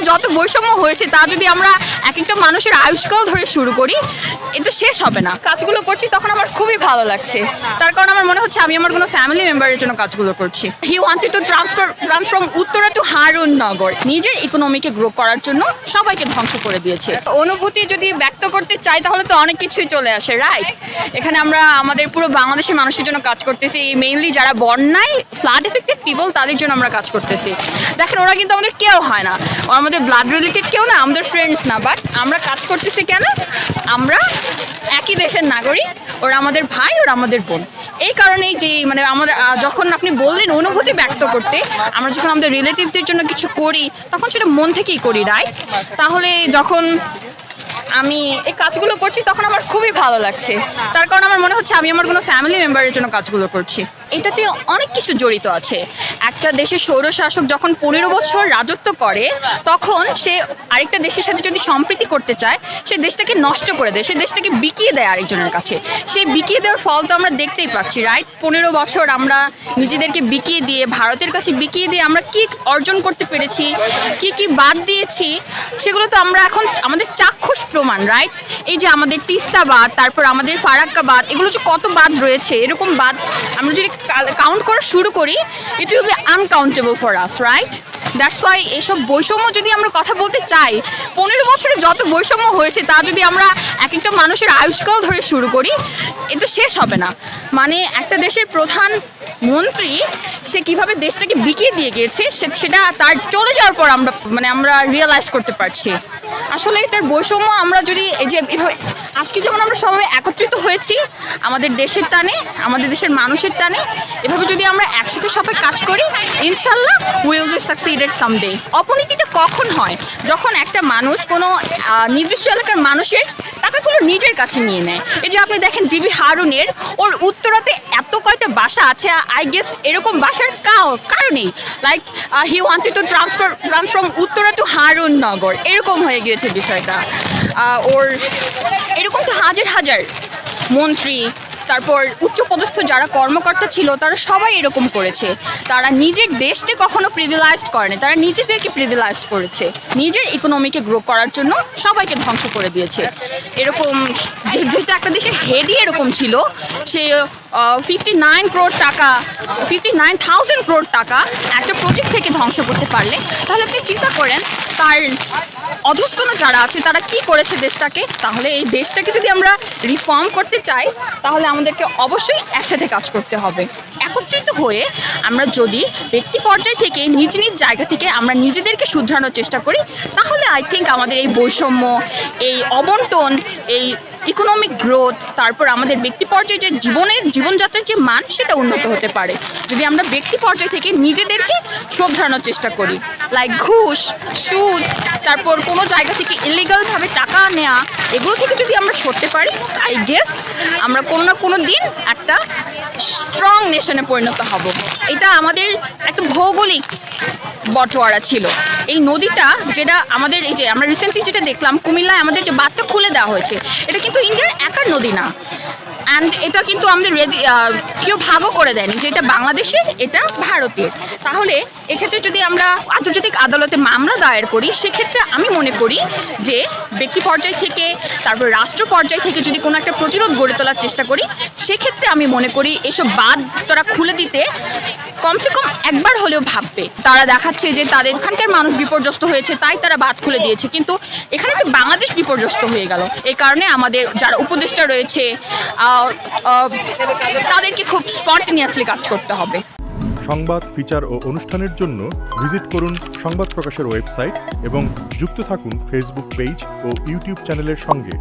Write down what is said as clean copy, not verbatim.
যত বৈষম্য হয়েছে তা যদি আমরা এক একটা মানুষের আয়ুষ্কাল ধরে শুরু করি, এটা শেষ হবে না। কাজগুলো করছি তখন আমার খুবই ভালো লাগছে, তার কারণ আমার মনে হচ্ছে আমি আমার কোনো ফ্যামিলি মেম্বারের জন্য কাজগুলো করছি। He wanted to transform Uttara to Harunnagar, নিজের ইকোনমিকে গ্রো করার জন্য সবাইকে ধ্বংস করে দিয়েছে। অনুভূতি যদি ব্যক্ত করতে চাই তাহলে তো অনেক কিছুই চলে আসে, রাইট? এখানে আমরা আমাদের পুরো বাংলাদেশের মানুষের জন্য কাজ করতেছি, মেইনলি যারা বন্যায় ফ্লাড এফেক্টেড পিপল তাদের জন্য আমরা কাজ করতেছি। দেখেন, ওরা কিন্তু আমাদের কেউ হয় না, ওরা আমাদের ব্লাড রিলেটেড কেউ না, আমাদের ফ্রেন্ডস না, বাট আমরা কাজ করতেছি কেন? আমরা একই দেশের নাগরিক, ওরা আমাদের ভাই, ওরা আমাদের বোন। এই কারণেই যে মানে আমরা যখন আপনি বললেন অনুভূতি ব্যক্ত করতে, আমরা যখন আমাদের রিলেটিভদের জন্য কিছু করি তখন সেটা মন থেকেই করি, রাইট? তাহলে যখন আমি এই কাজগুলো করছি তখন আমার খুবই ভালো লাগছে, তার কারণ আমার মনে হচ্ছে আমি আমার কোনো ফ্যামিলি মেম্বারের জন্য কাজগুলো করছি। এটাতে অনেক কিছু জড়িত আছে। একটা দেশের স্বৈরশাসক যখন 15 বছর রাজত্ব করে, তখন সে আরেকটা দেশের সাথে যদি সম্প্রীতি করতে চায়, সে দেশটাকে নষ্ট করে দেয়, সে দেশটাকে বিকিয়ে দেয় আরেকজনের কাছে। সেই বিকিয়ে দেওয়ার ফল তো আমরা দেখতেই পাচ্ছি, রাইট? 15 বছর আমরা নিজেদেরকে বিকিয়ে দিয়ে, ভারতের কাছে বিকিয়ে দিয়ে আমরা কি অর্জন করতে পেরেছি, কি কি বাদ দিয়েছি, সেগুলো তো আমরা এখন আমাদের চাক্ষুষ প্রমাণ, রাইট? এই যে আমাদের তিস্তা বাঁধ, তারপর আমাদের ফারাক্কা বাঁধ, এগুলো যে কত বাঁধ রয়েছে, এরকম বাঁধ আমরা যদি কাউন্ট করা শুরু করি, it will be uncountable for us, right? That's why এসব বৈষম্য যদি আমরা কথা বলতে চাই, 15 বছরে যত বৈষম্য হয়েছে তা যদি আমরা এক একটা মানুষের আয়ুষ্কাল ধরে শুরু করি, এটা শেষ হবে না। মানে একটা দেশের প্রধান মন্ত্রী সে কিভাবে দেশটাকে বিকিয়ে দিয়ে গিয়েছে সেটা তার চলে যাওয়ার পর আমরা রিয়েলাইজ করতে পারছি। আসলে এটার বৈষম্য আমরা যদি এই যে এভাবে আজকে যেমন আমরা সবাই একত্রিত হয়েছি আমাদের দেশের টানে, আমাদের দেশের মানুষের টানে, এভাবে যদি আমরা একসাথে সবাই কাজ করি, ইনশাল্লাহ উইল বি সাকসিডেড সামডে। অপনীতিটা কখন হয়? যখন একটা মানুষ কোনো নির্দিষ্ট এলাকার মানুষের টাকাগুলো নিজের কাছে নিয়ে নেয়। এই যে আপনি দেখেন ডিবি হারুনের, ওর উত্তরাতে এত কয়টা বাসা আছে, আই গেস এরকম বাসার কারণেই like he wanted to transform Uttara to Harunnagar, এরকম হয়ে গিয়েছে বিষয়টা। ওর এরকম তো হাজার হাজার মন্ত্রী, তারপর উচ্চপদস্থ যারা কর্মকর্তা ছিল তারা সবাই এরকম করেছে। তারা নিজের দেশকে কখনো প্রিভিলাইজড করেনি, তারা নিজেদেরকে প্রিভিলাইজড করেছে, নিজের ইকোনমিকে গ্রো করার জন্য সবাইকে ধ্বংস করে দিয়েছে। এরকম যেহেতু একটা দেশের হেডই এরকম ছিল, সে 59,000 crore টাকা একটা প্রজেক্ট থেকে ধ্বংস করতে পারলে, তাহলে আপনি চিন্তা করেন তার অধস্তন যারা আছে তারা কি করেছে দেশটাকে। তাহলে এই দেশটাকে যদি আমরা রিফর্ম করতে চাই, তাহলে আমাদেরকে অবশ্যই একসাথে কাজ করতে হবে। একত্রিত হয়ে আমরা যদি ব্যক্তি পর্যায় থেকে নিজ নিজ জায়গা থেকে আমরা নিজেদেরকে শুধরানোর চেষ্টা করি, তাহলে আই থিঙ্ক আমাদের এই বৈষম্য, এই অবন্টন, এই ইকোনমিক গ্রোথ, তারপর আমাদের ব্যক্তি পর্যায়ে যে জীবনযাত্রার যে মান, সেটা উন্নত হতে পারে যদি আমরা ব্যক্তি পর্যায় থেকে নিজেদেরকে শোধরানোর চেষ্টা করি। লাইক ঘুষ, সুদ, তারপর কোনো জায়গা থেকে ইলিগালভাবে টাকা নেওয়া, এগুলো থেকে যদি আমরা সরতে পারি, আই গেস আমরা কোনো না কোনো দিন একটা স্ট্রং নেশনে পরিণত হব। এটা আমাদের একটা ভৌগোলিক বটওয়ারা ছিল। এই নদীটা যেটা আমাদের, এই যে আমরা রিসেন্টলি যেটা দেখলাম কুমিল্লায় আমাদের যে বাঁধটা খুলে দেওয়া হয়েছে, এটা কিন্তু ইন্ডিয়ার একার নদী না, অ্যান্ড এটা কিন্তু আমাদের কেউ ভাগও করে দেয়নি যে এটা বাংলাদেশের, এটা ভারতের। তাহলে এক্ষেত্রে যদি আমরা আন্তর্জাতিক আদালতে মামলা দায়ের করি, সেক্ষেত্রে আমি মনে করি যে ব্যক্তি পর্যায় থেকে, তারপর রাষ্ট্র পর্যায় থেকে যদি কোনো একটা প্রতিরোধ গড়ে তোলার চেষ্টা করি, সেক্ষেত্রে আমি মনে করি এসব বাঁধ তারা খুলে দিতে কমসে কম একবার হলেও ভাববে। তারা দেখাচ্ছে যে তাদের এখানকার মানুষ বিপর্যস্ত হয়েছে তাই তারা বাঁধ খুলে দিয়েছে, কিন্তু এখানে তো বাংলাদেশ বিপর্যস্ত হয়ে গেল। এই কারণে আমাদের যারা উপদেষ্টা রয়েছে তাদেরকে খুব স্পন্টেনিয়াসলি কাজ করতে হবে। সংবাদ, ফিচার ও অনুষ্ঠানের জন্য ভিজিট করুন সংবাদ প্রকাশের ওয়েবসাইট এবং যুক্ত থাকুন ফেসবুক পেজ ও ইউটিউব চ্যানেলের সঙ্গে।